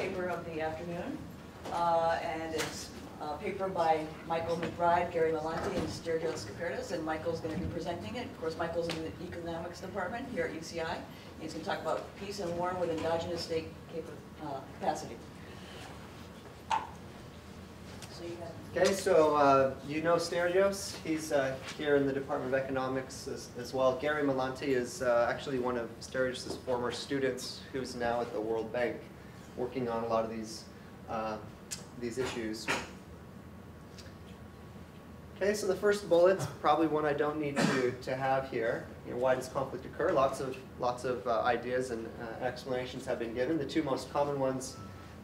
paper of the afternoon, and it's a paper by Michael McBride, Gary Malonte, and Stergios Kaperdis, and Michael's going to be presenting it. Of course, Michael's in the economics department here at UCI, and he's going to talk about peace and war with endogenous state capacity. So you have Okay, so you know Stergios. He's here in the Department of Economics as well. Gary Malonte is actually one of Stergios' former students who's now at the World Bank working on a lot of these issues. Okay, so the first bullet's probably one I don't need to have here. You know, why does conflict occur? Lots of ideas and explanations have been given. The two most common ones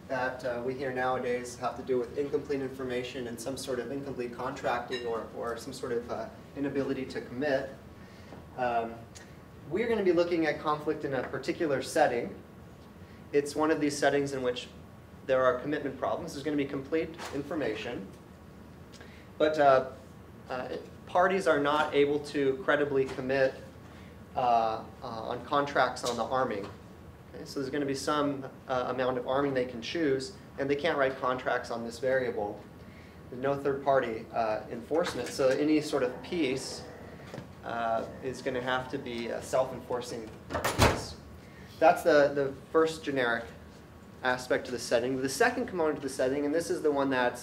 that we hear nowadays have to do with incomplete information and some sort of incomplete contracting or some sort of inability to commit. We're going to be looking at conflict in a particular setting. It's one of these settings in which there are commitment problems. There's going to be complete information, but parties are not able to credibly commit on contracts on the arming. Okay, so there's going to be some amount of arming they can choose, and they can't write contracts on this variable. There's no third-party enforcement, so any sort of peace is going to have to be a self-enforcing peace. That's the first generic aspect of the setting. The second component of the setting, and this is the one that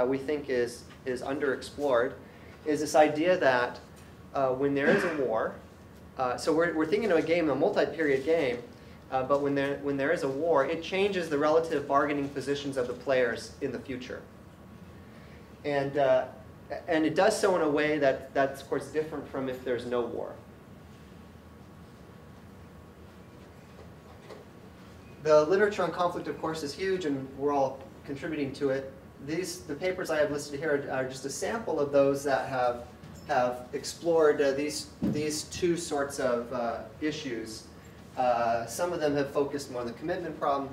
we think is underexplored, is this idea that when there is a war, so we're thinking of a game, a multi-period game, but when there is a war, it changes the relative bargaining positions of the players in the future. And it does so in a way that's, of course, different from if there's no war. The literature on conflict, of course, is huge, and we're all contributing to it. The papers I have listed here are just a sample of those that have explored these two sorts of issues. Some of them have focused more on the commitment problem.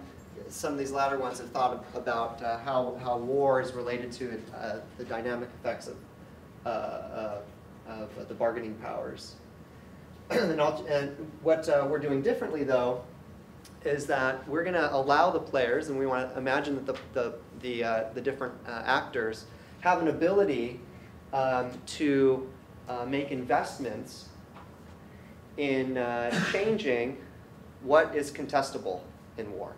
Some of these latter ones have thought about how war is related to the dynamic effects of the bargaining powers. And what we're doing differently, though, is that we're going to allow the players, and we want to imagine that the different actors have an ability to make investments in changing what is contestable in war.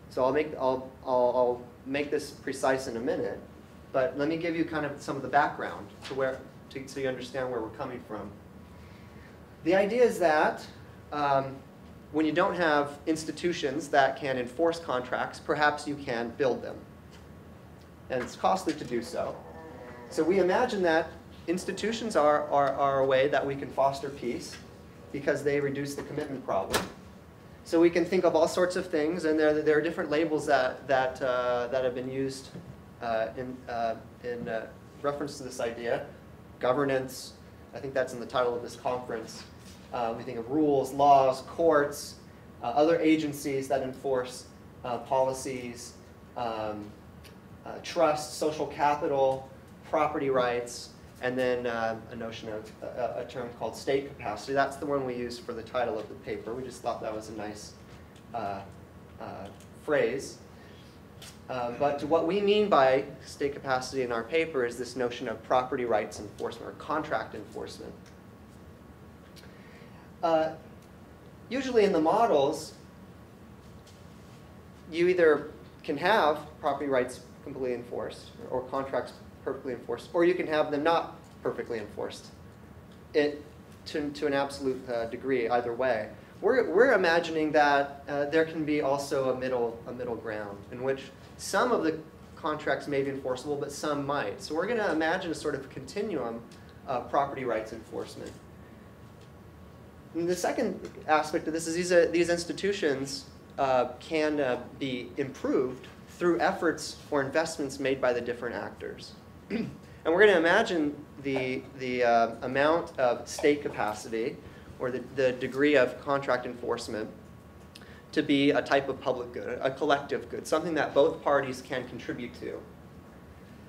So I'll make this precise in a minute, but let me give you kind of some of the background so you understand where we're coming from. The idea is that when you don't have institutions that can enforce contracts, perhaps you can build them. And it's costly to do so. So we imagine that institutions are a way that we can foster peace because they reduce the commitment problem. So we can think of all sorts of things, and there are different labels that have been used in reference to this idea. Governance, I think that's in the title of this conference. We think of rules, laws, courts, other agencies that enforce policies, trust, social capital, property rights, and then a notion of a term called state capacity. That's the one we use for the title of the paper. We just thought that was a nice phrase. But what we mean by state capacity in our paper is this notion of property rights enforcement or contract enforcement. Usually in the models, you either can have property rights completely enforced or contracts perfectly enforced, or you can have them not perfectly enforced to an absolute degree either way. We're imagining that there can be also a middle ground in which some of the contracts may be enforceable, but some might. So we're going to imagine a sort of continuum of property rights enforcement. And the second aspect of this is these institutions can be improved through efforts or investments made by the different actors. And we're going to imagine the amount of state capacity or the degree of contract enforcement to be a type of public good, a collective good, something that both parties can contribute to.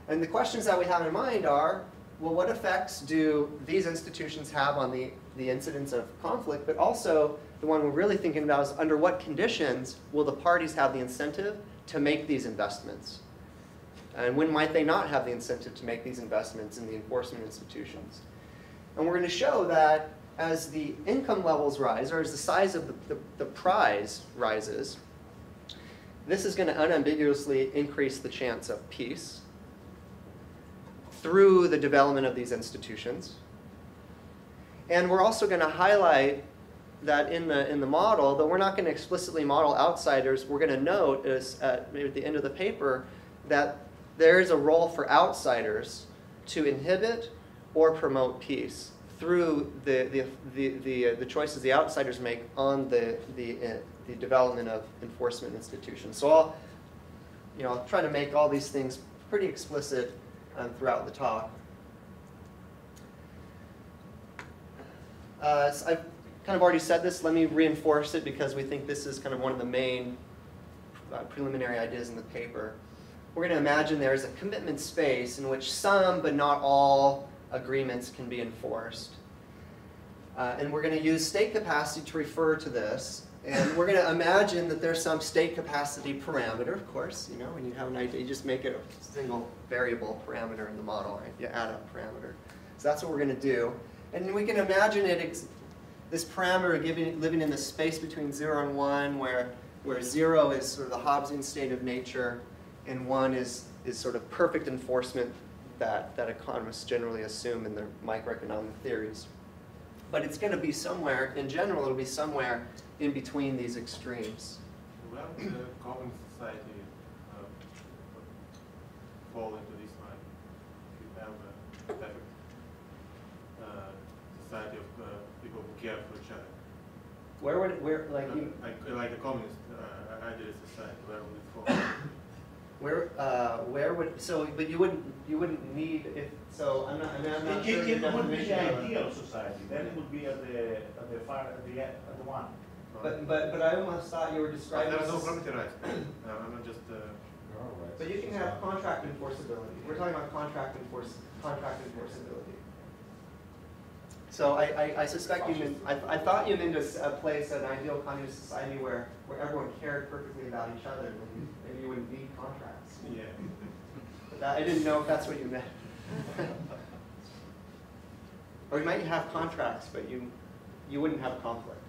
And the questions that we have in mind are, well, what effects do these institutions have on the incidence of conflict, but also the one we're really thinking about is under what conditions will the parties have the incentive to make these investments? And when might they not have the incentive to make these investments in the enforcement institutions? And we're going to show that as the income levels rise, or as the size of the prize rises, this is going to unambiguously increase the chance of peace through the development of these institutions. And we're also going to highlight that in the model, though we're not going to explicitly model outsiders, we're going to note maybe at the end of the paper that there is a role for outsiders to inhibit or promote peace through the choices the outsiders make on the development of enforcement institutions. So I'll try to make all these things pretty explicit throughout the talk. So I've kind of already said this. Let me reinforce it because we think this is kind of one of the main preliminary ideas in the paper. We're going to imagine there is a commitment space in which some but not all agreements can be enforced. And we're going to use state capacity to refer to this. And we're going to imagine that there's some state capacity parameter, of course. When you have an idea, you just make it a single variable parameter in the model, right? You add a parameter. So that's what we're going to do. And we can imagine this parameter living in the space between 0 and 1, where 0 is sort of the Hobbesian state of nature, and 1 is sort of perfect enforcement that economists generally assume in their microeconomic theories. But it's going to be somewhere, in general, it'll be somewhere in between these extremes. Where would the common society fall into this line? If you have a perfect society of people who care for each other. Where would it, like a communist ideal society, where would it fall? Where would, but you wouldn't need it, so I'm not sure It your would be definition the of it. ideal society, then it would be at the one. But I almost thought you were describing There's no this- property rights. I'm not just. But you can have contract enforceability. We're talking about contract enforceability. So I suspect you meant, I thought you meant a place, an ideal communist society where everyone cared perfectly about each other, and maybe you wouldn't need contracts. Yeah. But I didn't know if that's what you meant. Or you might have contracts, but you wouldn't have conflict.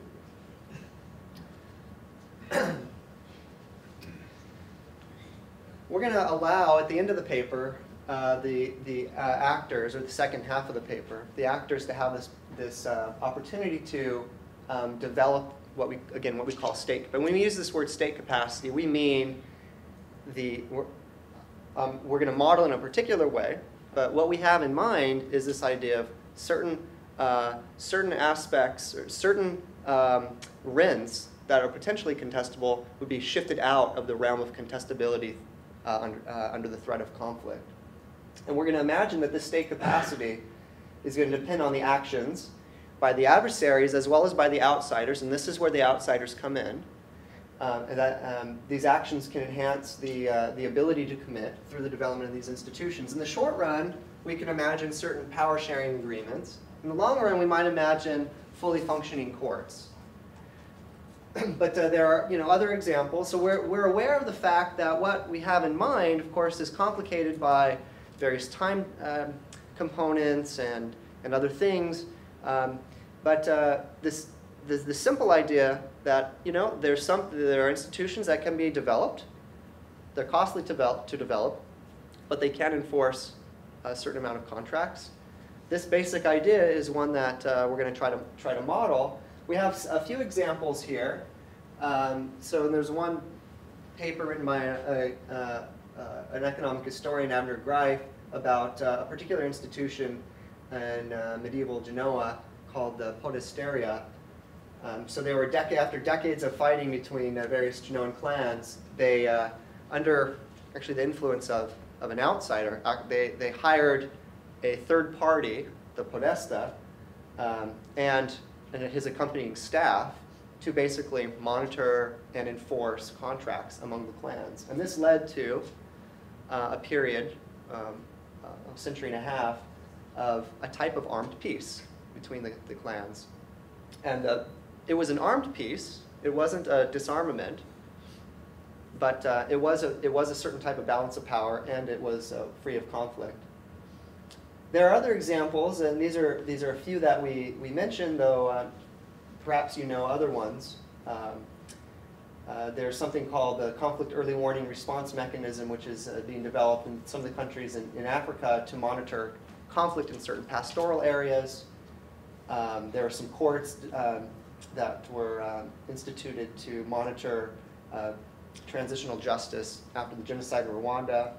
We're going to allow, at the end of the paper, the actors, or the second half of the paper, the actors to have this opportunity to develop what we call state. But when we use this word state capacity, we mean we're going to model in a particular way. But what we have in mind is this idea of certain aspects, or certain rents that are potentially contestable would be shifted out of the realm of contestability under the threat of conflict. And we're going to imagine that this state capacity is going to depend on the actions by the adversaries as well as by the outsiders, and this is where the outsiders come in. These actions can enhance the ability to commit through the development of these institutions. In the short run, we can imagine certain power sharing agreements. In the long run, we might imagine fully functioning courts. But there are other examples. So we're aware of the fact that what we have in mind, of course, is complicated by various time components and other things. But the simple idea that there are institutions that can be developed. They're costly to develop, but they can enforce a certain amount of contracts. This basic idea is one that we're going to try to model. We have a few examples here. So there's one paper written by an economic historian, McBride, about a particular institution in medieval Genoa called the Podesteria. So they were after decades of fighting between various Genoan clans, they, under actually the influence of an outsider, they hired a third party, the Podesta, and his accompanying staff to basically monitor and enforce contracts among the clans. And this led to a period, a century and a half, of a type of armed peace between the clans. And it was an armed peace. It wasn't a disarmament, but it was a certain type of balance of power, and it was free of conflict. There are other examples, and these are a few that we mentioned, though perhaps you know other ones. There's something called the Conflict Early Warning Response Mechanism, which is being developed in some of the countries in Africa to monitor conflict in certain pastoral areas. There are some courts that were instituted to monitor transitional justice after the genocide in Rwanda.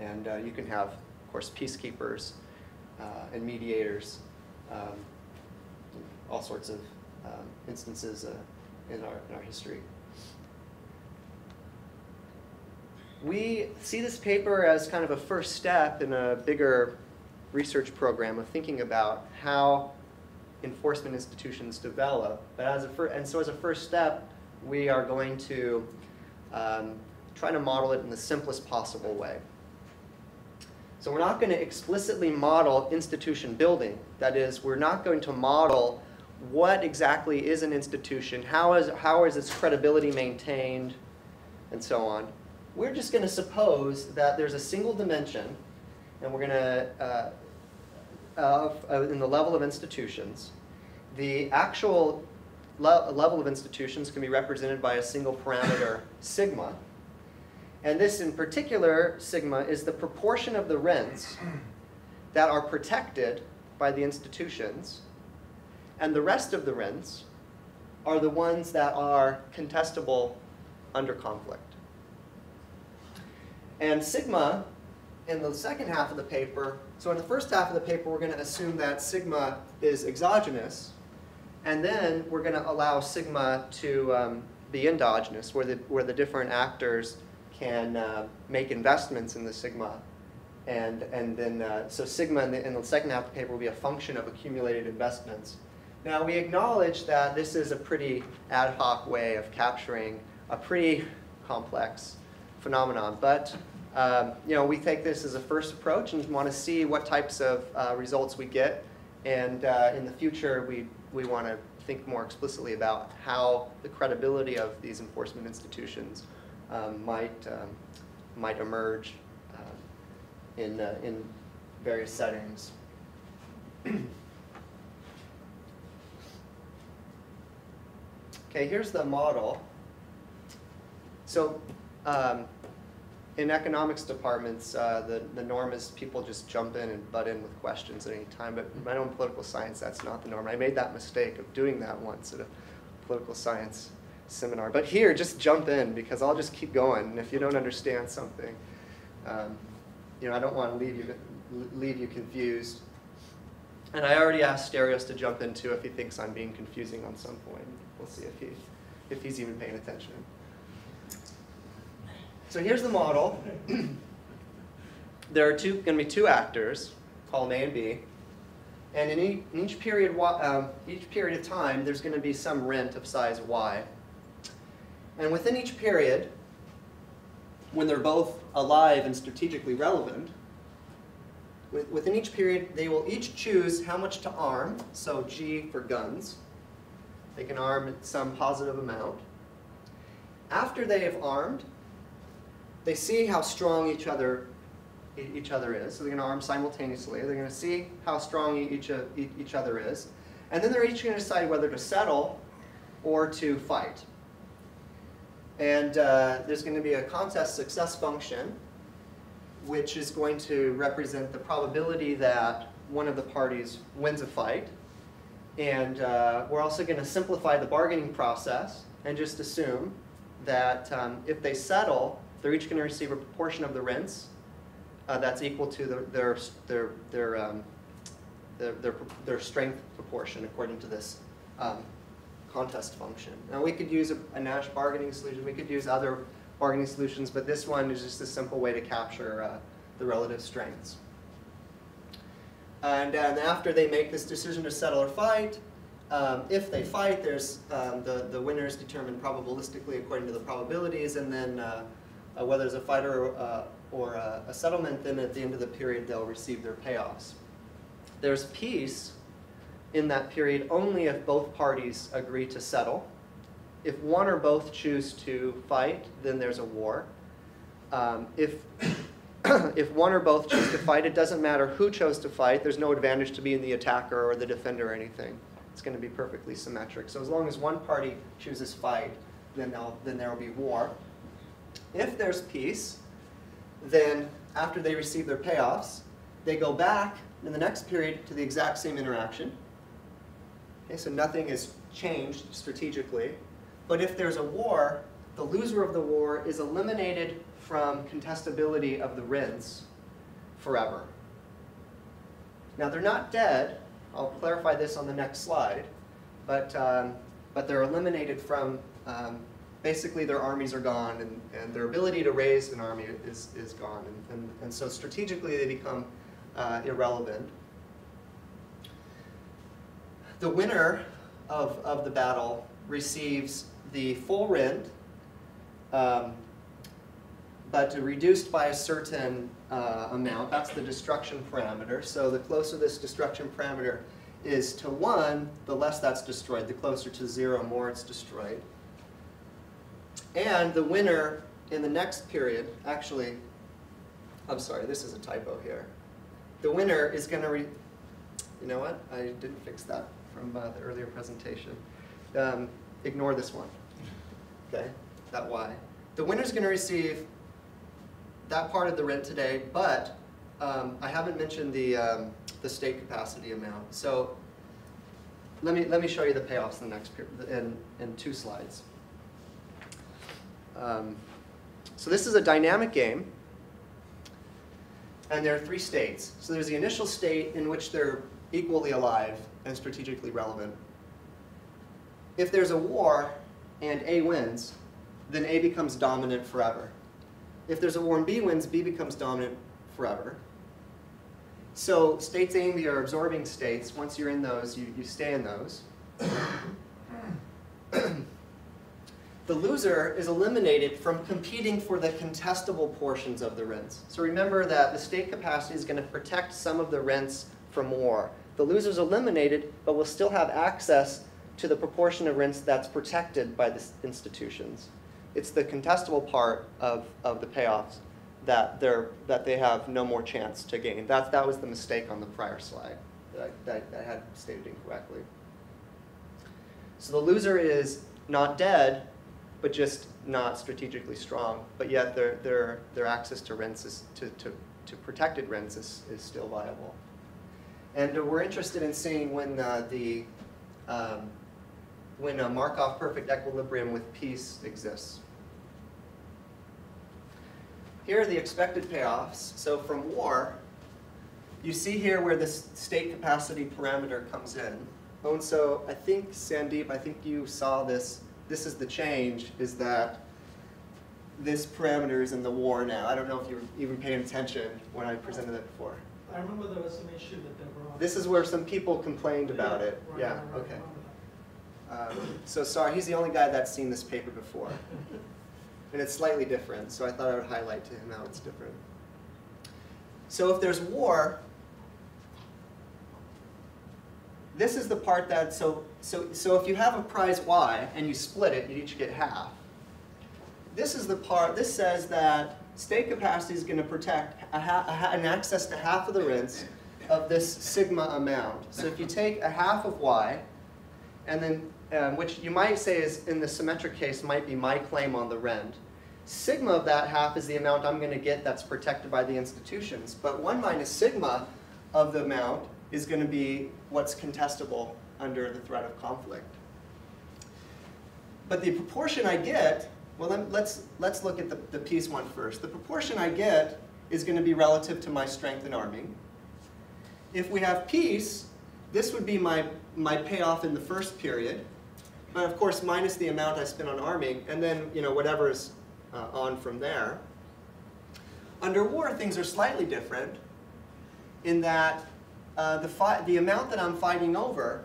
And you can have, of course, peacekeepers and mediators, all sorts of instances in our history. We see this paper as kind of a first step in a bigger research program of thinking about how enforcement institutions develop. But so as a first step, we are going to try to model it in the simplest possible way. So we're not going to explicitly model institution building. That is, we're not going to model what exactly is an institution, how is its credibility maintained, and so on. We're just going to suppose that there's a single dimension, and we're going to, in the level of institutions, the actual level of institutions can be represented by a single parameter, sigma. And this in particular, sigma, is the proportion of the rents that are protected by the institutions, and the rest of the rents are the ones that are contestable under conflict. And sigma, in the second half of the paper, so in the first half of the paper, we're going to assume that sigma is exogenous, and then we're going to allow sigma to be endogenous, where the different actors can make investments in the sigma. And then, so sigma in the second half of the paper will be a function of accumulated investments. Now, we acknowledge that this is a pretty ad hoc way of capturing a pretty complex phenomenon, but we take this as a first approach and want to see what types of results we get. And in the future, we want to think more explicitly about how the credibility of these enforcement institutions might emerge in various settings. Okay, here's the model. So in economics departments, the norm is people just jump in and butt in with questions at any time. But in my own political science, that's not the norm. I made that mistake of doing that once at a political science seminar. But here, just jump in, because I'll just keep going. And if you don't understand something, I don't want to leave you confused. And I already asked Stereos to jump in too if he thinks I'm being confusing on some point. We'll see if he's even paying attention. So here's the model. There are going to be two actors, column A and B, and in each period of time, there's going to be some rent of size y. And within each period, when they're both alive and strategically relevant, within each period, they will each choose how much to arm, so G for guns. They can arm some positive amount. After they have armed, they see how strong each other is. So they're going to arm simultaneously. They're going to see how strong each other is. And then they're each going to decide whether to settle or to fight. And there's going to be a contest success function, which is going to represent the probability that one of the parties wins a fight. And we're also going to simplify the bargaining process and just assume that if they settle, they're each going to receive a proportion of the rents that's equal to their strength proportion according to this contest function. Now we could use a Nash bargaining solution. We could use other bargaining solutions, but this one is just a simple way to capture the relative strengths. And after they make this decision to settle or fight, if they fight, there's the winner is determined probabilistically according to the probabilities, and then whether there's a fight or a settlement, then at the end of the period they'll receive their payoffs. there's peace in that period only if both parties agree to settle. If one or both choose to fight, then there's a war. If one or both choose to fight, it doesn't matter who chose to fight. There's no advantage to being the attacker or the defender or anything. It's going to be perfectly symmetric. So as long as one party chooses fight, then there will be war. If there's peace, then after they receive their payoffs, they go back in the next period to the exact same interaction. Okay, so nothing has changed strategically. But if there's a war, the loser of the war is eliminated from contestability of the RINs forever. Now they're not dead. I'll clarify this on the next slide. But they're eliminated from, basically their armies are gone, and their ability to raise an army is gone. And so strategically they become irrelevant. The winner of the battle receives the full RIN, but reduced by a certain amount. That's the destruction parameter. So the closer this destruction parameter is to 1, the less that's destroyed. The closer to 0, more it's destroyed. And the winner in the next period, actually, I'm sorry, this is a typo here. The winner is going to, you know what? I didn't fix that from the earlier presentation. Ignore this one, okay, that Y. The winner's going to receive that part of the rent today, but I haven't mentioned the state capacity amount. So let me show you the payoffs in the next in 2 slides. So this is a dynamic game, and there are 3 states. So there's the initial state in which they're equally alive and strategically relevant. If there's a war and A wins, then A becomes dominant forever. If there's a war and B wins, B becomes dominant forever. So states A and B are absorbing states. Once you're in those, you stay in those. The loser is eliminated from competing for the contestable portions of the rents. So remember that the state capacity is going to protect some of the rents from war. The loser is eliminated, but will still have access to the proportion of rents that's protected by the institutions. It's the contestable part of the payoffs that they have no more chance to gain. That was the mistake on the prior slide that I had stated incorrectly. So the loser is not dead, but just not strategically strong. But yet their access to rents to protected rents is still viable. And we're interested in seeing when when a Markov perfect equilibrium with peace exists. Here are the expected payoffs. So from war, you see here where this state capacity parameter comes in. Oh, and so I think, Sandeep, I think you saw this. This is the change, is that this parameter is in the war now. I don't know if you were even paying attention when I presented it before. I remember there was some issue that they were on. This is where some people complained about it. Right, Yeah, right, okay. right. So sorry, he's the only guy that's seen this paper before. And it's slightly different, so I thought I would highlight to him how it's different. So if there's war, this is the part that, so if you have a prize Y and you split it, you each get half. This is the part, this says that state capacity is going to protect an access to half of the rents of this sigma amount. So if you take a half of Y, and then, which you might say is, in the symmetric case, might be my claim on the rent. Sigma of that half is the amount I'm going to get that's protected by the institutions. But 1 minus sigma of the amount is going to be what's contestable under the threat of conflict. But the proportion I get, well, let's look at the peace one first. The proportion I get is going to be relative to my strength in arming. If we have peace, this would be my payoff in the first period, but of course minus the amount I spent on arming, and then whatever's on from there. Under war, things are slightly different in that the amount that I'm fighting over,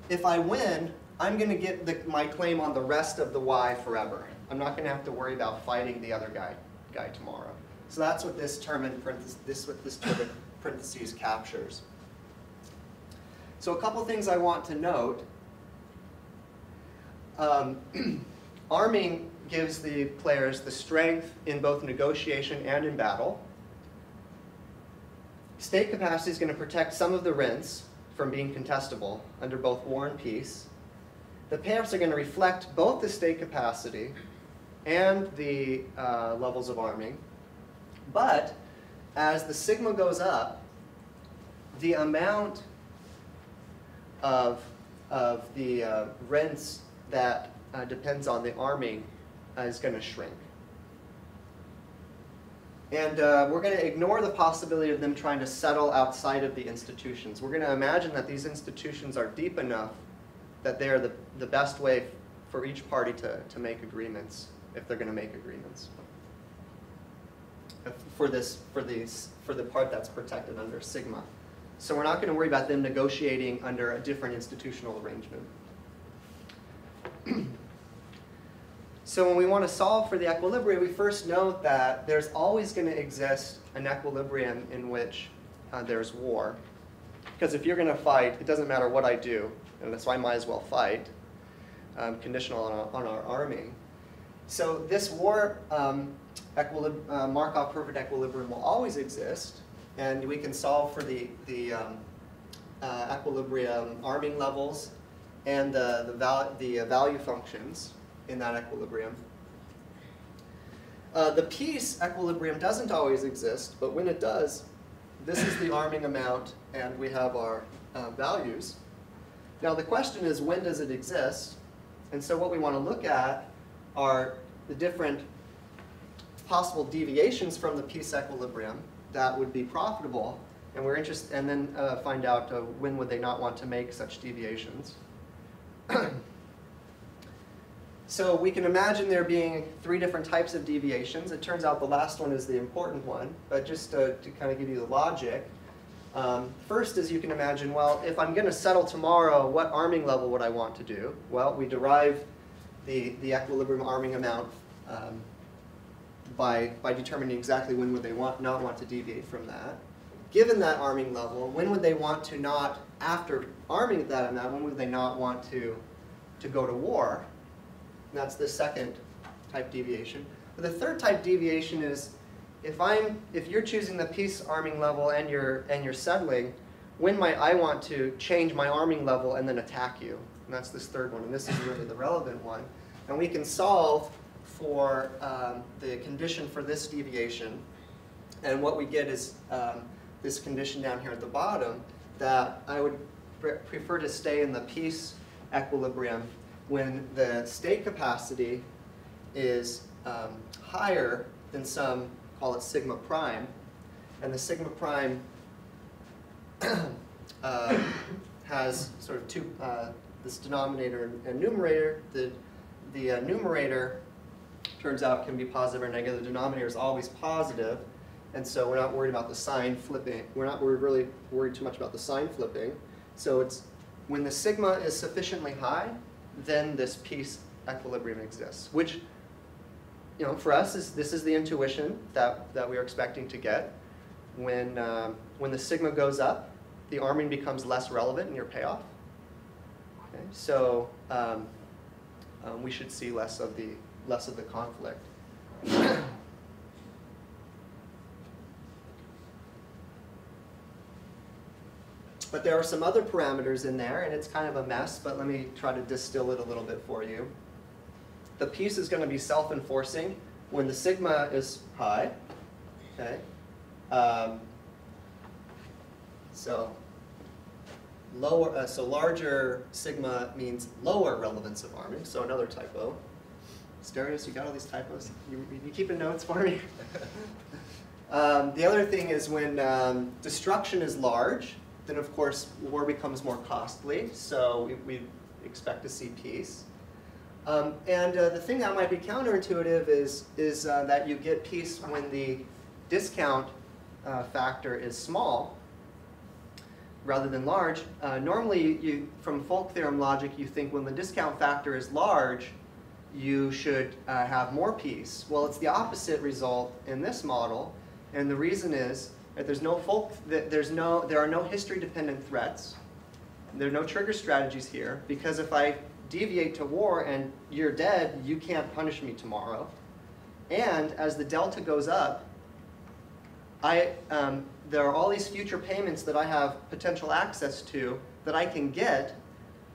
if I win, I'm going to get my claim on the rest of the Y forever. I'm not going to have to worry about fighting the other guy tomorrow. So that's what this term in parentheses, this term in parentheses captures. So a couple things I want to note. Arming gives the players the strength in both negotiation and in battle. State capacity is going to protect some of the rents from being contestable under both war and peace. The payoffs are going to reflect both the state capacity and the levels of arming. But as the sigma goes up, the amount of the rents that depends on the arming is going to shrink. And we're going to ignore the possibility of them trying to settle outside of the institutions. We're going to imagine that these institutions are deep enough that they are the best way for each party to make agreements, if they're going to make agreements. For the part that's protected under sigma. So we're not going to worry about them negotiating under a different institutional arrangement. So when we want to solve for the equilibria, we first note that there's always going to exist an equilibrium in which there's war. Because if you're going to fight, it doesn't matter what I do, and so I might as well fight, conditional on our arming. So this war Markov perfect equilibrium will always exist, and we can solve for the equilibrium arming levels and the value functions in that equilibrium. The peace equilibrium doesn't always exist, but when it does, this is the arming amount, and we have our values. Now the question is, when does it exist? And so what we want to look at are the different possible deviations from the peace equilibrium that would be profitable, and we're interested, and then find out when would they not want to make such deviations. So we can imagine there being 3 different types of deviations. It turns out the last one is the important one, but just to kind of give you the logic. First is you can imagine, well, if I'm going to settle tomorrow, what arming level would I want to do? Well, we derive the equilibrium arming amount by determining exactly when would they not want to deviate from that. Given that arming level, when would they want to not, after arming that amount, when would they not want to go to war? And that's the second type deviation. But the third type deviation is if you're choosing the peace arming level and you're settling, when might I want to change my arming level and then attack you? And that's this third one, and this is really the relevant one. And we can solve for the condition for this deviation, and what we get is this condition down here at the bottom that I would prefer to stay in the peace equilibrium when the state capacity is higher than some, call it sigma prime, and the sigma prime has sort of two, this denominator and numerator. The numerator turns out can be positive or negative. The denominator is always positive, and so we're not worried about the sign flipping. We're not really worried too much about the sign flipping. So it's when the sigma is sufficiently high, then this peace equilibrium exists, which, you know, for us this is the intuition that we are expecting to get. When the sigma goes up, the arming becomes less relevant in your payoff. Okay? So we should see less of the conflict. But there are some other parameters in there, and it's kind of a mess, but let me try to distill it a little bit for you. The peace is going to be self-enforcing when the sigma is high. Okay? So larger sigma means lower relevance of arming, so another typo. Stereos, you got all these typos? You keeping notes for me? The other thing is when destruction is large, then of course war becomes more costly, so we expect to see peace. And the thing that might be counterintuitive is that you get peace when the discount factor is small rather than large. Normally, from Folk theorem logic, you think when the discount factor is large, you should have more peace. Well, it's the opposite result in this model, and the reason is that there are no history-dependent threats, There are no trigger strategies here, because if I deviate to war and you're dead, you can't punish me tomorrow. And as the delta goes up, there are all these future payments that I have potential access to that I can get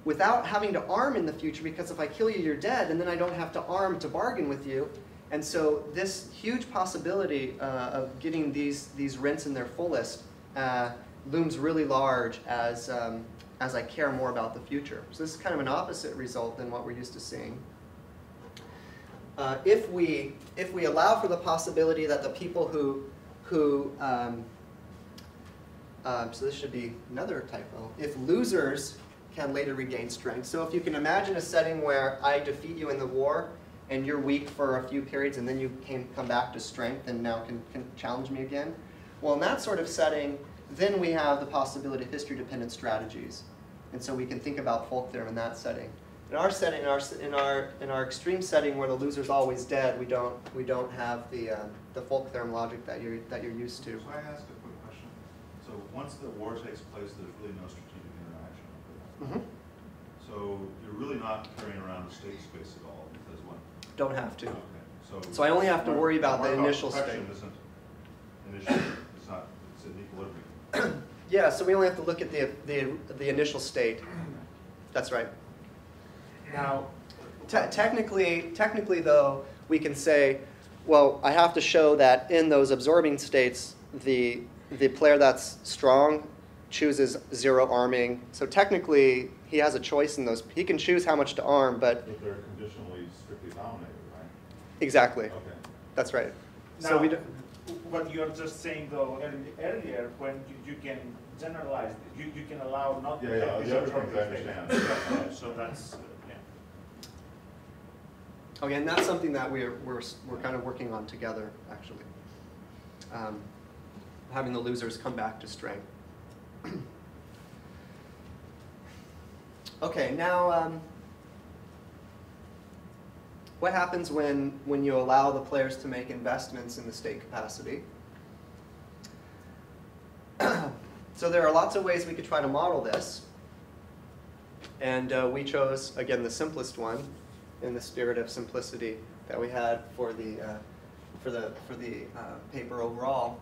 without having to arm in the future, because if I kill you, you're dead, and then I don't have to arm to bargain with you. And so this huge possibility of getting these rents in their fullest looms really large as I care more about the future. So this is kind of an opposite result than what we're used to seeing. If we allow for the possibility that the people who so this should be another typo. If losers can later regain strength. So if you can imagine a setting where I defeat you in the war and you're weak for a few periods and then you come back to strength and now can challenge me again. Well, in that sort of setting, then we have the possibility of history-dependent strategies. And so we can think about folk theorem in that setting. In our setting, in our extreme setting where the loser's always dead, we don't have the folk theorem logic that you're used to. So I ask a quick question. So once the war takes place, there's really no strategic interaction. Mm-hmm. So you're really not carrying around the state space at all, because what? Don't have to. Okay. So I only have to worry about the Markov initial state. perfection isn't initial. It's in equilibrium. Yeah, so we only have to look at the initial state. That's right. Now, technically though, we can say, well, I have to show that in those absorbing states, the player that's strong chooses 0 arming. So technically, he has a choice in those. He can choose how much to arm, but they're conditionally strictly dominated, right? Exactly. Okay. That's right. Now, So we don't. what you're just saying though earlier, when you can generalize, you can allow not Yeah, the other things I understand. So that's Okay, and that's something that we're kind of working on together, actually. Having the losers come back to strength. Okay, now what happens when you allow the players to make investments in the state capacity? So there are lots of ways we could try to model this. And we chose, again, the simplest one in the spirit of simplicity that we had for the paper overall.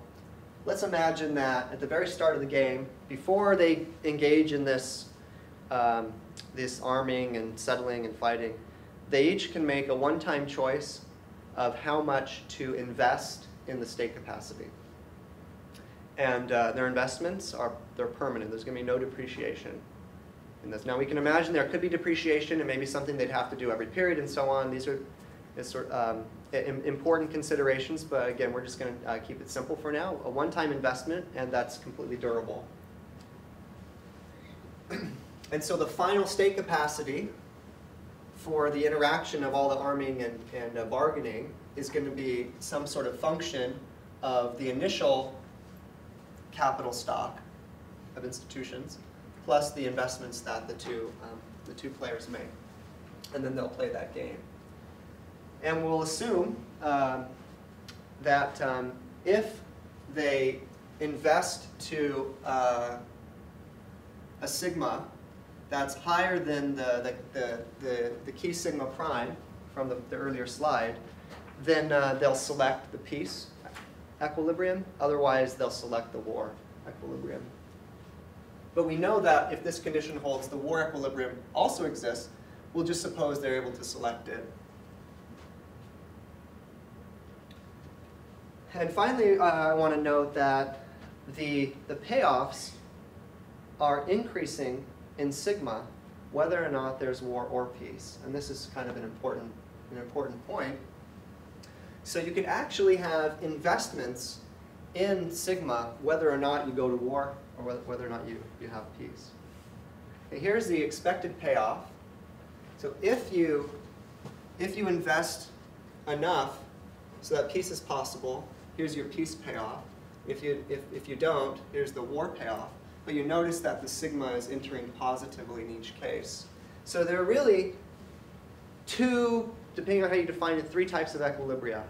Let's imagine that at the very start of the game, before they engage in this arming and settling and fighting, they each can make a one-time choice of how much to invest in the state capacity. And their investments they're permanent. There's going to be no depreciation in this. Now we can imagine there could be depreciation and maybe something they'd have to do every period and so on. These are important considerations, but again, we're just going to keep it simple for now. A one-time investment, and that's completely durable. And so the final state capacity for the interaction of all the arming and bargaining is going to be some sort of function of the initial capital stock of institutions plus the investments that the two players make. And then they'll play that game. And we'll assume that if they invest to a sigma that's higher than the key sigma prime from the earlier slide, then they'll select the peace equilibrium. Otherwise, they'll select the war equilibrium. But we know that if this condition holds, the war equilibrium also exists. We'll just suppose they're able to select it. And finally, I want to note that the payoffs are increasing in sigma, whether or not there's war or peace. And this is kind of an important point. So you can actually have investments in sigma, whether or not you go to war or whether or not you have peace. Okay, here's the expected payoff. So if you invest enough so that peace is possible, here's your peace payoff. If you don't, here's the war payoff. But you notice that the sigma is entering positively in each case. So there are really two, depending on how you define it, 3 types of equilibria.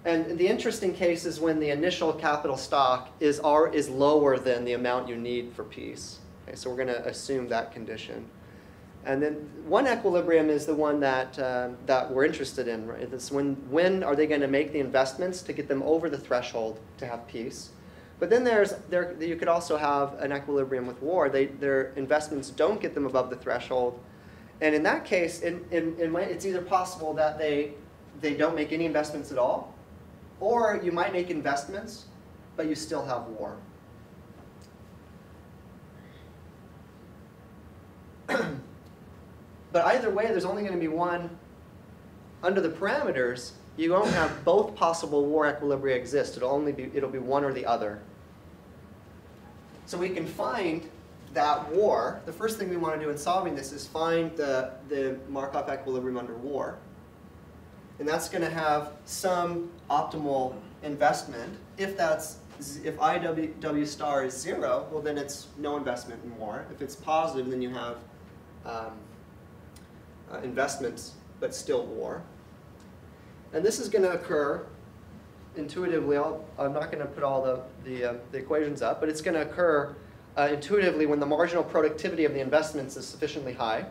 And the interesting case is when the initial capital stock is lower than the amount you need for peace. Okay, so we're going to assume that condition. And then one equilibrium is the one that, that we're interested in, right? It's when are they going to make the investments to get them over the threshold to have peace? But then you could also have an equilibrium with war. Their investments don't get them above the threshold. And in that case, it's either possible that they don't make any investments at all, or you might make investments, but you still have war. But either way, there's only going to be one. Under the parameters, you won't have both possible war equilibria exist. It'll be one or the other. So we can find that war. The first thing we want to do in solving this is find the Markov equilibrium under war. And that's going to have some optimal investment. If IW star is 0, well then it's no investment in war. If it's positive, then you have investments, but still war. And this is going to occur intuitively. I'm not going to put all the equations up, but it's going to occur intuitively when the marginal productivity of the investments is sufficiently high.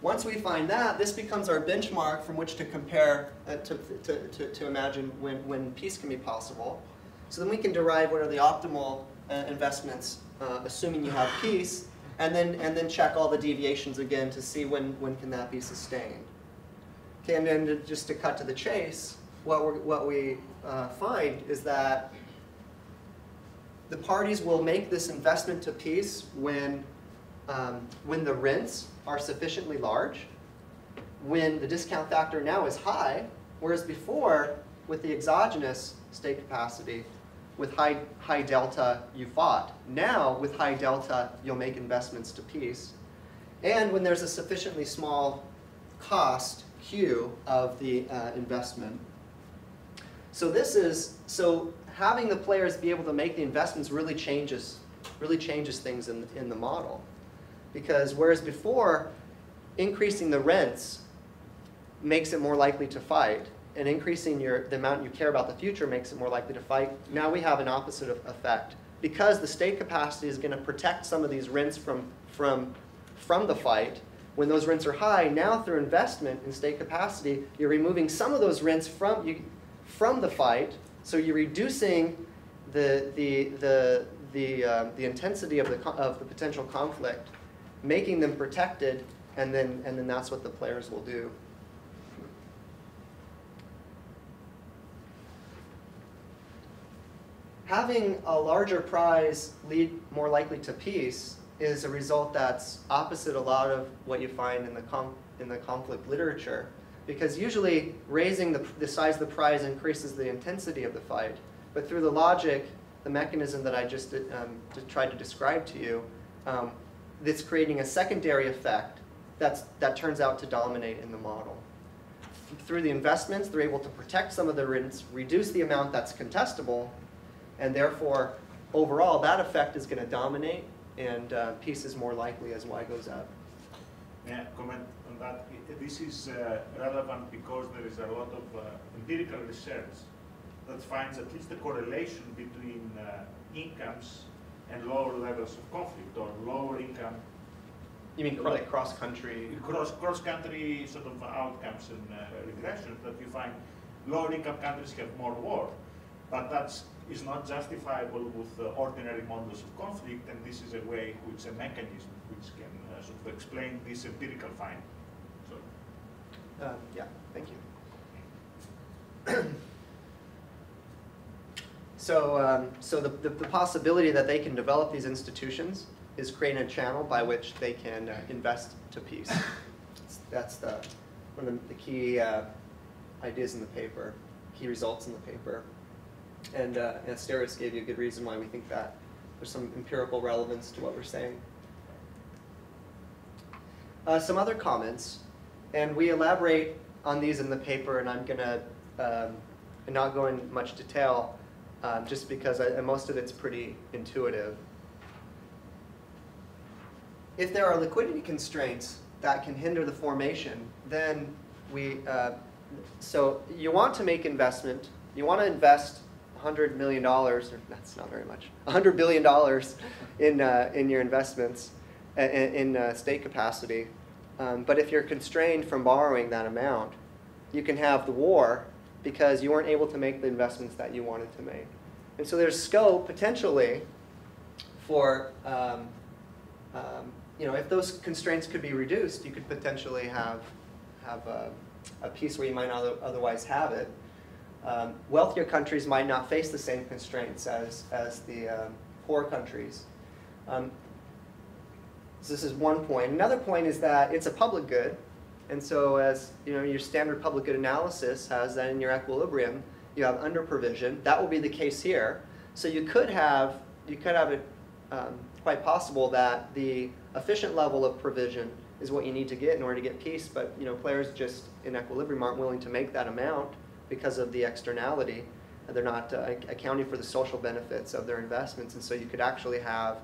Once we find that, this becomes our benchmark from which to compare, to imagine when peace can be possible. So then we can derive what are the optimal investments, assuming you have peace, and then check all the deviations again to see when can that be sustained. Okay, and then just to cut to the chase, what we find is that the parties will make this investment to peace when the rents are sufficiently large, when the discount factor now is high, whereas before, with the exogenous state capacity, with high delta, you fought. Now, with high delta, you'll make investments to peace. And when there's a sufficiently small cost, Q, of the investment. So having the players be able to make the investments really changes things in the model. Because whereas before, increasing the rents makes it more likely to fight, and increasing the amount you care about the future makes it more likely to fight, now we have an opposite effect. Because the state capacity is going to protect some of these rents from the fight, when those rents are high, now through investment in state capacity, you're removing some of those rents from the fight, so you're reducing the intensity of the potential conflict, making them protected, and then that's what the players will do. Having a larger prize lead more likely to peace is a result that's opposite a lot of what you find in the conflict literature. Because usually raising the size of the prize increases the intensity of the fight. But through the logic, the mechanism that I just tried to describe to you, it's creating a secondary effect that turns out to dominate in the model. Through the investments, they're able to protect some of the rents, reduce the amount that's contestable, and therefore, overall, that effect is going to dominate, and peace is more likely as Y goes up. May I comment on that? This is relevant because there is a lot of empirical research that finds at least a correlation between incomes and lower levels of conflict, or lower income. You mean like cross-country? Cross-country sort of outcomes and regressions that you find lower income countries have more war. But that is not justifiable with ordinary models of conflict, and this is a way, which a mechanism which can sort of explain this empirical finding. So. Yeah, thank you. So the possibility that they can develop these institutions is creating a channel by which they can invest to peace. That's one of the key ideas in the paper, key results in the paper. And Asterios gave you a good reason why we think that there's some empirical relevance to what we're saying. Some other comments, and we elaborate on these in the paper, and I'm going to not go in much detail, just because most of it's pretty intuitive. If there are liquidity constraints that can hinder the formation, then so you want to make investment, you want to invest $100 million, or that's not very much, $100 billion in your investments in state capacity. But if you're constrained from borrowing that amount, you can have the war because you weren't able to make the investments that you wanted to make. And so there's scope potentially for, if those constraints could be reduced, you could potentially have a piece where you might not otherwise have it. Wealthier countries might not face the same constraints as the poor countries. So this is one point. Another point is that it's a public good, and so as your standard public good analysis has that in your equilibrium, you have under provision. That will be the case here. So you could have it quite possible that the efficient level of provision is what you need to get in order to get peace, but players just in equilibrium aren't willing to make that amount because of the externality. They're not accounting for the social benefits of their investments, and so you could actually have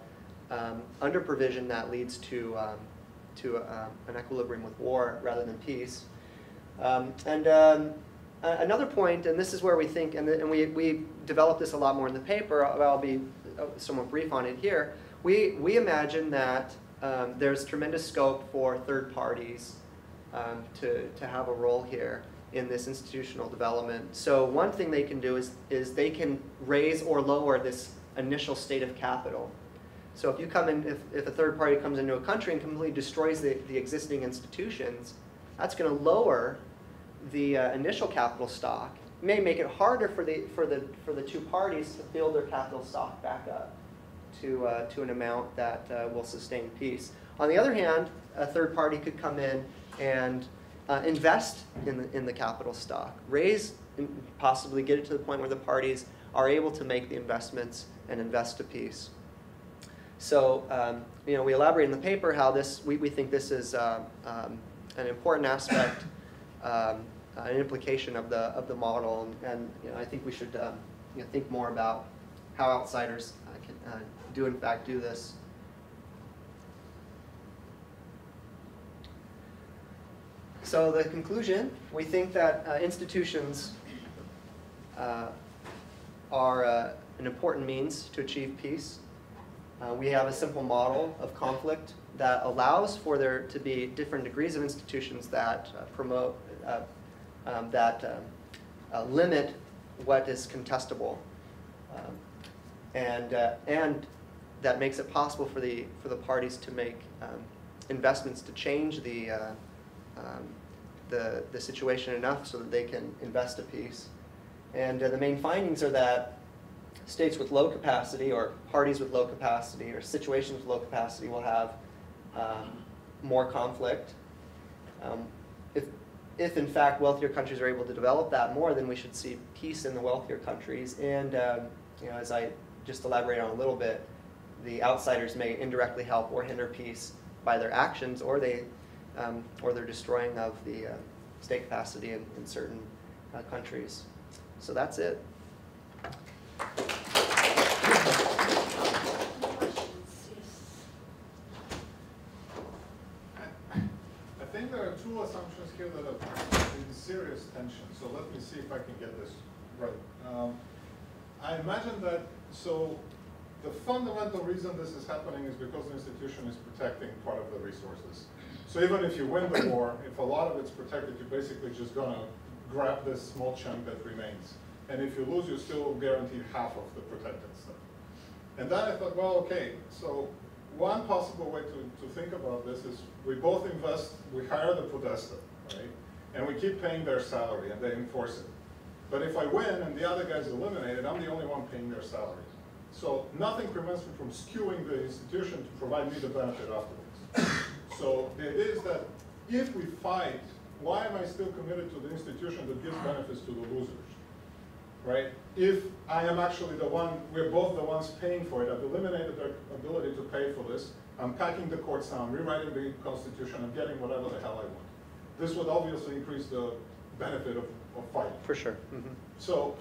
under provision that leads to an equilibrium with war rather than peace. Another point, and this is where we think, and we developed this a lot more in the paper, I'll be somewhat brief on it here. We imagine that there's tremendous scope for third parties to have a role here in this institutional development. So one thing they can do is they can raise or lower this initial state of capital. So if you come in, if a third party comes into a country and completely destroys the existing institutions, that's going to lower the initial capital stock. It may make it harder for the two parties to build their capital stock back up to an amount that will sustain peace. On the other hand, a third party could come in and invest in the capital stock, raise, and possibly get it to the point where the parties are able to make the investments and invest to peace. So we elaborate in the paper how we think this is an important aspect, an implication of the model, and I think we should think more about how outsiders can in fact do this. So the conclusion, we think that institutions are an important means to achieve peace. We have a simple model of conflict that allows for there to be different degrees of institutions that promote, limit what is contestable, and that makes it possible for the parties to make investments to change the situation enough so that they can invest a peace. And the main findings are that states with low capacity, or parties with low capacity, or situations with low capacity will have more conflict. If in fact wealthier countries are able to develop that more, then we should see peace in the wealthier countries. And as I just elaborated on a little bit, the outsiders may indirectly help or hinder peace by their actions, or their destroying of the state capacity in certain countries. So that's it. I think there are two assumptions here that are in serious tension. So let me see if I can get this right. I imagine that, so the fundamental reason this is happening is because the institution is protecting part of the resources. So even if you win the war, if a lot of it's protected, you're basically just going to grab this small chunk that remains. And if you lose, you're still guaranteed half of the protected stuff. And then I thought, well, okay, so one possible way to think about this is we both invest, we hire the podesta, right? And we keep paying their salary and they enforce it. But if I win and the other guy's eliminated, I'm the only one paying their salary. So nothing prevents me from skewing the institution to provide me the benefit afterwards. So the idea is that if we fight, why am I still committed to the institution that gives benefits to the losers? Right? If I am actually the one, we're both the ones paying for it, I've eliminated their ability to pay for this, I'm packing the courts down, rewriting the Constitution, I'm getting whatever the hell I want. This would obviously increase the benefit of fighting. For sure. Mm-hmm. So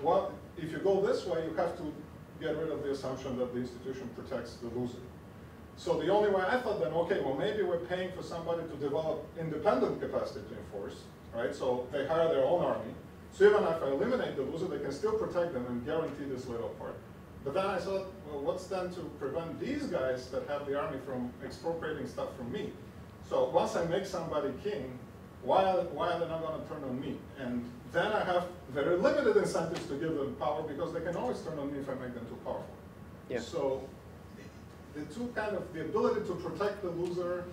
if you go this way, you have to get rid of the assumption that the institution protects the loser. So the only way I thought then, okay, well maybe we're paying for somebody to develop independent capacity to enforce, right? So they hire their own army, So even if I eliminate the loser, they can still protect them and guarantee this little part. But then I thought, well, what's then to prevent these guys that have the army from expropriating stuff from me? So once I make somebody king, why are they not going to turn on me? And then I have very limited incentives to give them power because they can always turn on me if I make them too powerful. Yeah. So the two kind of, the ability to protect the loser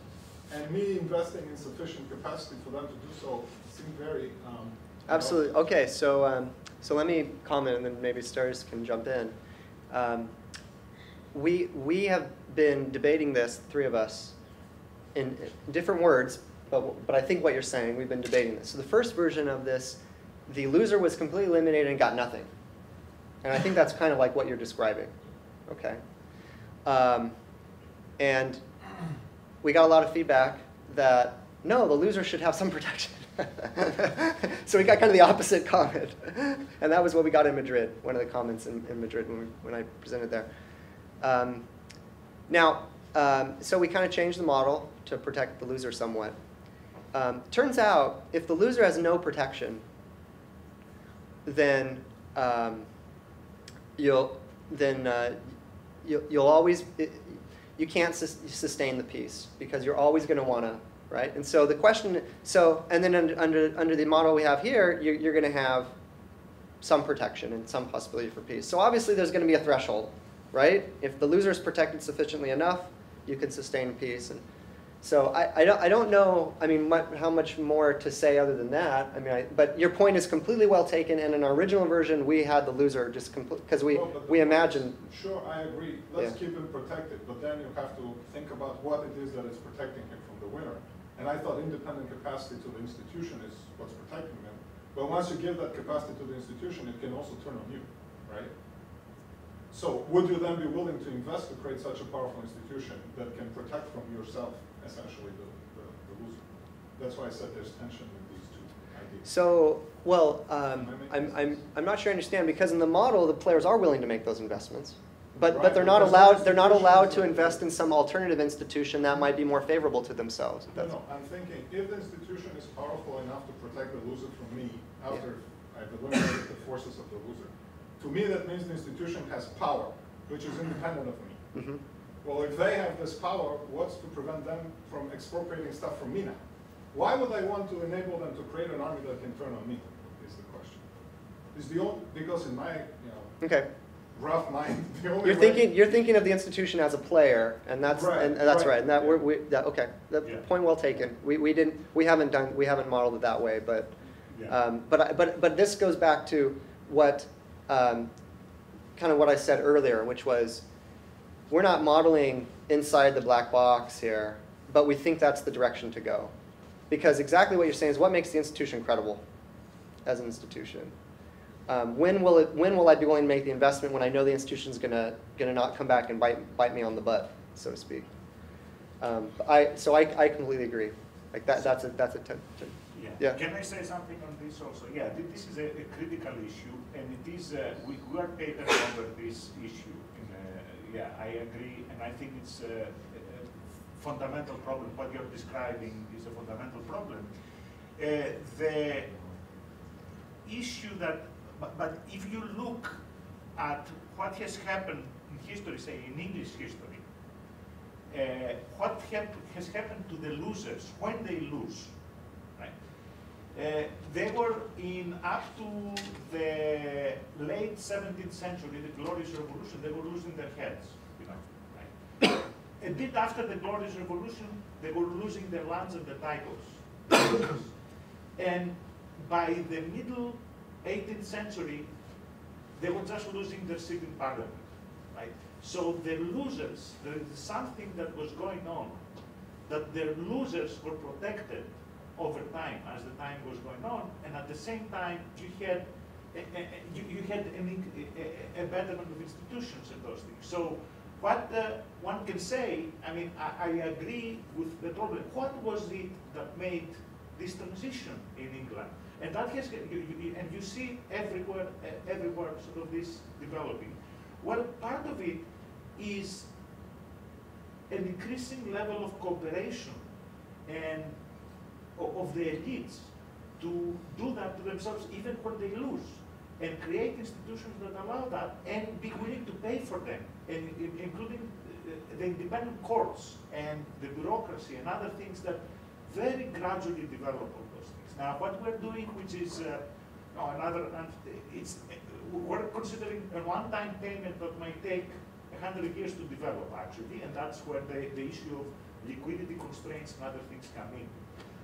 and me investing in sufficient capacity for them to do so seem very Absolutely. Okay, so so let me comment, and then maybe Stars can jump in. We have been debating this, three of us, in different words, but I think what you're saying, we've been debating this. So the first version of this, the loser was completely eliminated and got nothing, and I think that's kind of like what you're describing. Okay, and we got a lot of feedback that no, the loser should have some protection. So we got kind of the opposite comment. And that was what we got in Madrid, one of the comments in Madrid when I presented there. So we kind of changed the model to protect the loser somewhat. Turns out, if the loser has no protection, then you'll always, you can't sustain the peace because you're always going to want to. Right, and so the question, and then under the model we have here, you're going to have some protection and some possibility for peace. So obviously there's going to be a threshold, right? If the loser is protected sufficiently enough, you can sustain peace. And so I don't know, I mean, how much more to say other than that. I mean, but your point is completely well taken. And in our original version, we had the loser just because we imagined. Sure, I agree. Let's keep him protected, but then you have to think about what it is that is protecting him from the winner. And I thought independent capacity to the institution is what's protecting them. But once you give that capacity to the institution, it can also turn on you, right? So would you then be willing to invest to create such a powerful institution that can protect from yourself, essentially, the loser? That's why I said there's tension with these two ideas. So, well, I'm not sure I understand, because in the model, the players are willing to make those investments. But they're not allowed to invest in some alternative institution that might be more favorable to themselves. No, I'm thinking if the institution is powerful enough to protect the loser from me after I've eliminated the forces of the loser, to me that means the institution has power, which is independent of me. Mm-hmm. Well, if they have this power, what's to prevent them from expropriating stuff from me now? Why would I want to enable them to create an army that can turn on me? Is the question. Is the only, because in my rough mind, the only you're thinking of the institution as a player, and that's right. And that Yeah. Point well taken. We haven't modeled it that way, but but this goes back to what kind of what I said earlier, which was we're not modeling inside the black box here, but we think that's the direction to go, because exactly what you're saying is what makes the institution credible as an institution. When will I be willing to make the investment when I know the institution's gonna not come back and bite me on the butt, so to speak? I completely agree. Like that's a yeah. Can I say something on this also? Yeah, this is a critical issue, and it is we are papering over this issue. Yeah, I agree, and I think it's a fundamental problem. What you're describing is a fundamental problem. The issue that. But if you look at what has happened in history, say in English history, what has happened to the losers when they lose, right? They were up to the late 17th century, the Glorious Revolution, they were losing their heads, right? A bit after the Glorious Revolution, they were losing their lands and their titles. And by the middle 18th century, they were just losing their seat in parliament, right? So the losers, there is something that was going on, that the losers were protected over time as the time was going on, and at the same time you had a betterment of institutions and those things. So what one can say, I mean, I agree with the problem. What was it that made this transition in England? And that has, and you see everywhere sort of this developing. Well, part of it is an increasing level of cooperation and of the elites to do that to themselves even when they lose, and create institutions that allow that, and be willing to pay for them, and including the independent courts and the bureaucracy and other things that very gradually develop all those things. Now, what we're doing, which is we're considering a one-time payment that might take 100 years to develop, actually, and that's where the issue of liquidity constraints and other things come in.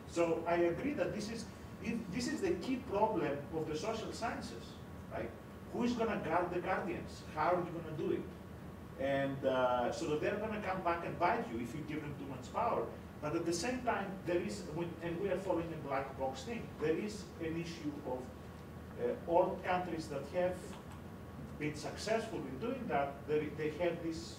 So I agree that this is the key problem of the social sciences, right? Who is going to guard the guardians? How are you going to do it? And so that they're going to come back and bite you if you give them too much power. But at the same time, there is, and we are following the black box thing, there is an issue of all countries that have been successful in doing that, they have this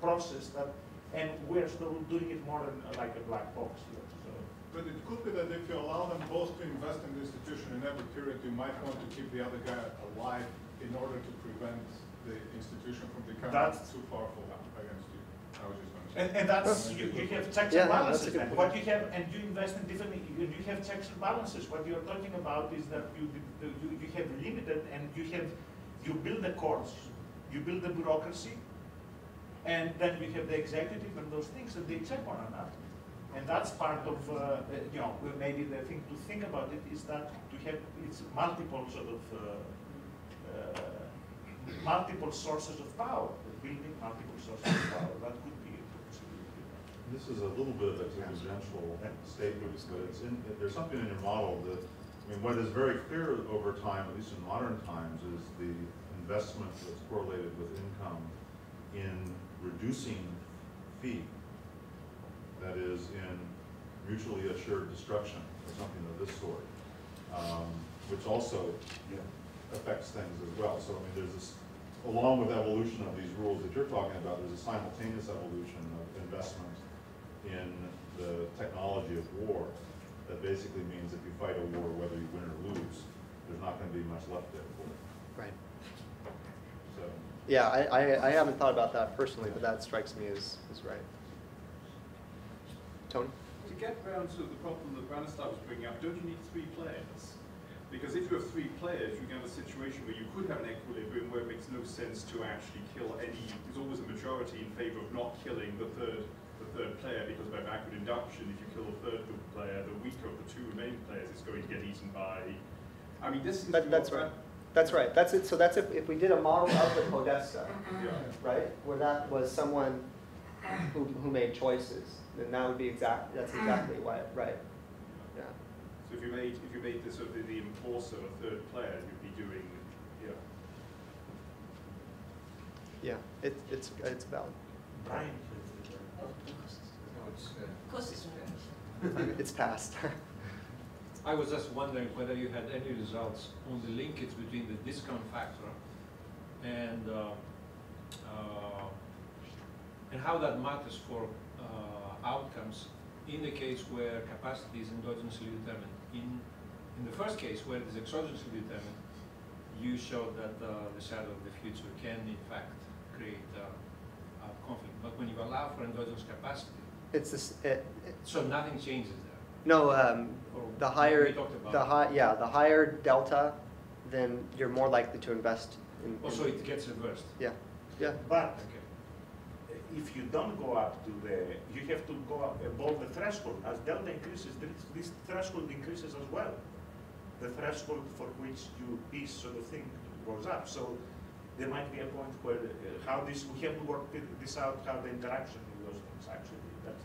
process that, and we're still doing it more than like a black box here. So. But it could be that if you allow them both to invest in the institution in every period, you might want to keep the other guy alive in order to prevent the institution from becoming too powerful against you. I was just going to say. And that's, you have checks and balances then. What you have, and you invest in different, you have checks and balances. What you're talking about is that you have limited, and you build the courts, you build the bureaucracy, and then you have the executive and those things, and they check one another. And that's part of, maybe the thing to think about it is that to have, it's multiple sort of, multiple sources of power, building multiple sources of power. That could be a possibility. This is a little bit of a tangential statement, but there's something in your model that, I mean, what is very clear over time, at least in modern times, is the investment that's correlated with income in reducing fee, that is in mutually assured destruction, or something of this sort, which also affects things as well. So I mean, there's this, along with evolution of these rules that you're talking about, there's a simultaneous evolution of investment in the technology of war that basically means if you fight a war, whether you win or lose, there's not going to be much left there for it. Right. So. Yeah, I haven't thought about that personally, but that strikes me as right. Tony? To get around to the problem that Branislav was bringing up, don't you need 3 players? Because if you have 3 players, you can have a situation where you could have an equilibrium where it makes no sense to actually kill any. There's always a majority in favor of not killing the third player, because by backward induction, if you kill the third player, the weaker of the 2 remaining players is going to get eaten by. I mean, this is that's right. That's right. That's it. So that's if we did a model of the Podesta, right, where that was someone who made choices, then that would be that's exactly why, right? Yeah. So if you made this sort of the enforcer a third player, you'd be doing, Yeah, it's valid. Brian. It's passed. I was just wondering whether you had any results on the linkage between the discount factor and how that matters for outcomes in the case where capacity is endogenously determined. In the first case, where it is exogenously determined, you showed that the shadow of the future can, in fact, create conflict. But when you allow for endogenous capacity, It's this. so nothing changes there. No, the higher about. the higher delta, then you're more likely to invest in. Also, it gets reversed. Yeah, yeah. But if you don't go up to you have to go up above the threshold. As delta increases, this threshold increases as well. The threshold for which this sort of thing goes up. So there might be a point where we have to work this out, how the interaction with those things actually. That's